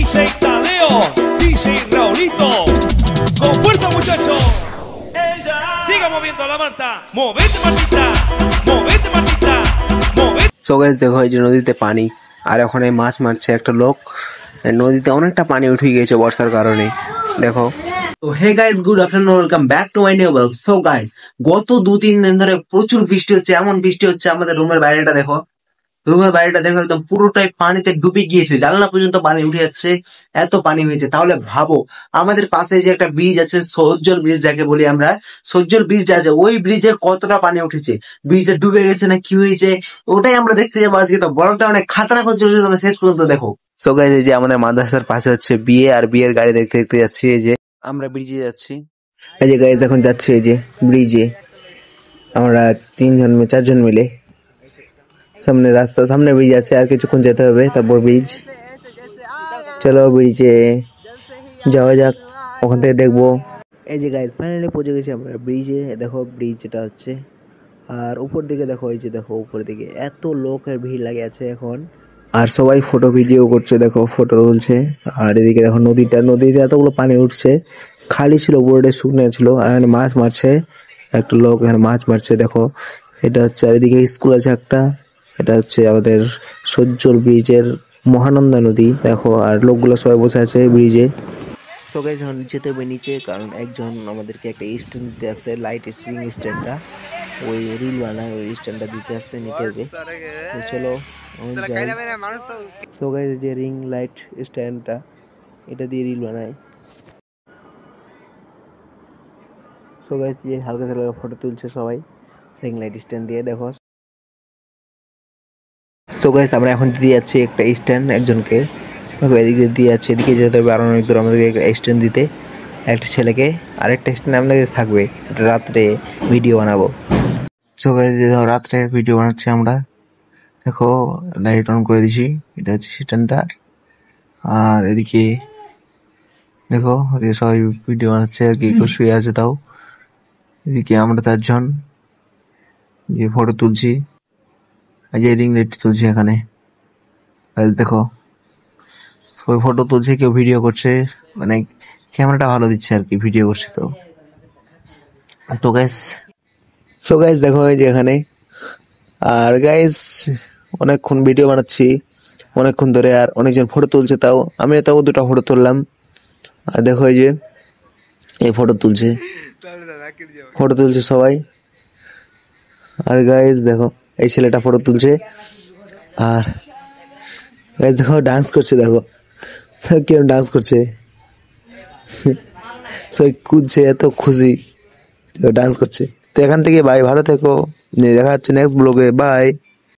DJ Taleo, DJ Raulito. Con fuerza, muchachos. Siga moviendo la Marta. Movete, Martita. Movete, Martita. Movete. So guys দেখো এই যে নদীতে পানি আর ওখানে মাছ মারছে একটা লোক। নদীতে অনেকটা পানি উঠে গিয়েছে বর্ষার কারণে দেখো। তো hey guys, good afternoon, welcome back to my new blog. So guys গত 2-3 দিন ধরে প্রচুর বৃষ্টি হচ্ছে, এমন বৃষ্টি হচ্ছে আমাদের রুমের বাইরেটা দেখো। রুমের বাইরেটা দেখো একদম পুরোটাই পানিতে ডুবে গিয়েছে, জানলা পর্যন্ত পানি উঠে যাচ্ছে, এত পানি হয়েছে। তাহলে ভাবো আমাদের পাশে যে একটা ব্রিজ আছে, সজ্জল ব্রিজ যাকে বলি আমরা, সজ্জল ব্রিজটা আছে, ওই ব্রিজে কতটা পানি উঠেছে, ব্রিজটা ডুবে গেছে না কি হয়েছে ওটাই আমরা দেখতে যাবো আজকে। তো ব্লগটা অনেক খাতরনাক হচ্ছে, তোমরা শেষ পর্যন্ত দেখো। সো গাইস এই যে আমাদের মাদ্রাসার পাশে হচ্ছে বিয়ে, আর বিয়ের গাড়ি দেখতে দেখতে যাচ্ছি। এই যে আমরা ব্রিজে যাচ্ছি, এই যে গাইস এখন যাচ্ছি এই যে ব্রিজে আমরা 4জন মিলে। সামনে রাস্তা, সামনে ব্রিজ আছে, আর কিছুক্ষণ যেতে হবে তারপর ব্রিজ। চলো ব্রিজে যাওয়া যাক, ওখান থেকে দেখবো। এই যে গাইস ফাইনালি পৌঁছে গেছি আমরা ব্রিজে। দেখো ব্রিজ যেটা হচ্ছে, আর উপর দিকে দেখো, এই যে দেখো উপর দিকে এত লোকের ভিড় লাগে আছে এখন, আর সবাই ফটো ভিডিও করছে, দেখো ফটো তুলছে। আর এদিকে দেখো নদীতে এতগুলো পানি উঠছে, খালি ছিল, বোর্ডে শুকনো ছিল, আর এখানে মাছ মারছে একটা লোক, এখানে মাছ মারছে দেখো। এটা হচ্ছে, আর এদিকে স্কুল আছে একটা, এটা হচ্ছে আমাদের সজ্জল ব্রিজের মহানন্দা নদী দেখো। আর লোকগুলো সবাই বসে আছে ব্রিজে। সো গাইস এখন যেতে হবে নিচে, কারণ একজন আমাদেরকে একটা স্ট্যান্ড দিতে আসছে, লাইট স্ট্রিং স্ট্যান্ডটা, ওই রিল বানায় ওই স্ট্যান্ডটা দিতে আসছে নিতে হবে। তো চলো যাই। সো গাইস যে রিং লাইট স্ট্যান্ডটা, এটা দিয়ে রিল বানায়। সো গাইস যে হালকা হালকা ফটো তুলছে সবাই রিং লাইট স্ট্যান্ড দিয়ে দেখো। সো গাইস আমরা এখন দিয়ে যাচ্ছি একটা স্ট্যান্ড একজনকে, এদিকে দিয়ে যাচ্ছে, এদিকে যেতে হবে আরো অনেক দূর আমাদেরকে একটা স্ট্যান্ড দিতে একটা ছেলেকে। আরেকটা স্ট্যান্ড আমাদের থাকবে, রাত্রে ভিডিও বানাবো। সো গাইস দেখো রাত্রে ভিডিও বানাচ্ছি আমরা, দেখো লাইট অন করে দিছি, এটা হচ্ছে স্ট্যান্ডটা। আর এদিকে দেখো ওদিকে সবাই ভিডিও বানাচ্ছে আর কি, শুয়ে আছে তাও। এদিকে আমরা 4জন যে ফটো তুলছি, এই যে রিং লাইট তুলছি এখানে দেখো, সবাই ফটো তুলছে, কেউ ভিডিও করছে, মানে ক্যামেরাটা ভালো দিচ্ছে আর কি, ভিডিও করছে তো। তো গাইস সো গাইস দেখো এই যে এখানে, আর গাইস অনেকক্ষণ ভিডিও বানাচ্ছি অনেকক্ষণ ধরে, আর অনেকজন ফটো তুলছে, তাও আমিও তাও 2টা ফটো তুললাম। আর দেখো এই যে এই ফটো তুলছে সবাই। আর গাইস দেখো এই ছেলেটা ফটো তুলছে, আর গাইস দেখো ডান্স করছে, দেখো কিরকম ডান্স করছে, সবাই কুদছে, এত খুশি ডান্স করছে। তো এখান থেকে বাই, ভালো থেকো, দেখা হচ্ছে নেক্সট ব্লগে, বাই।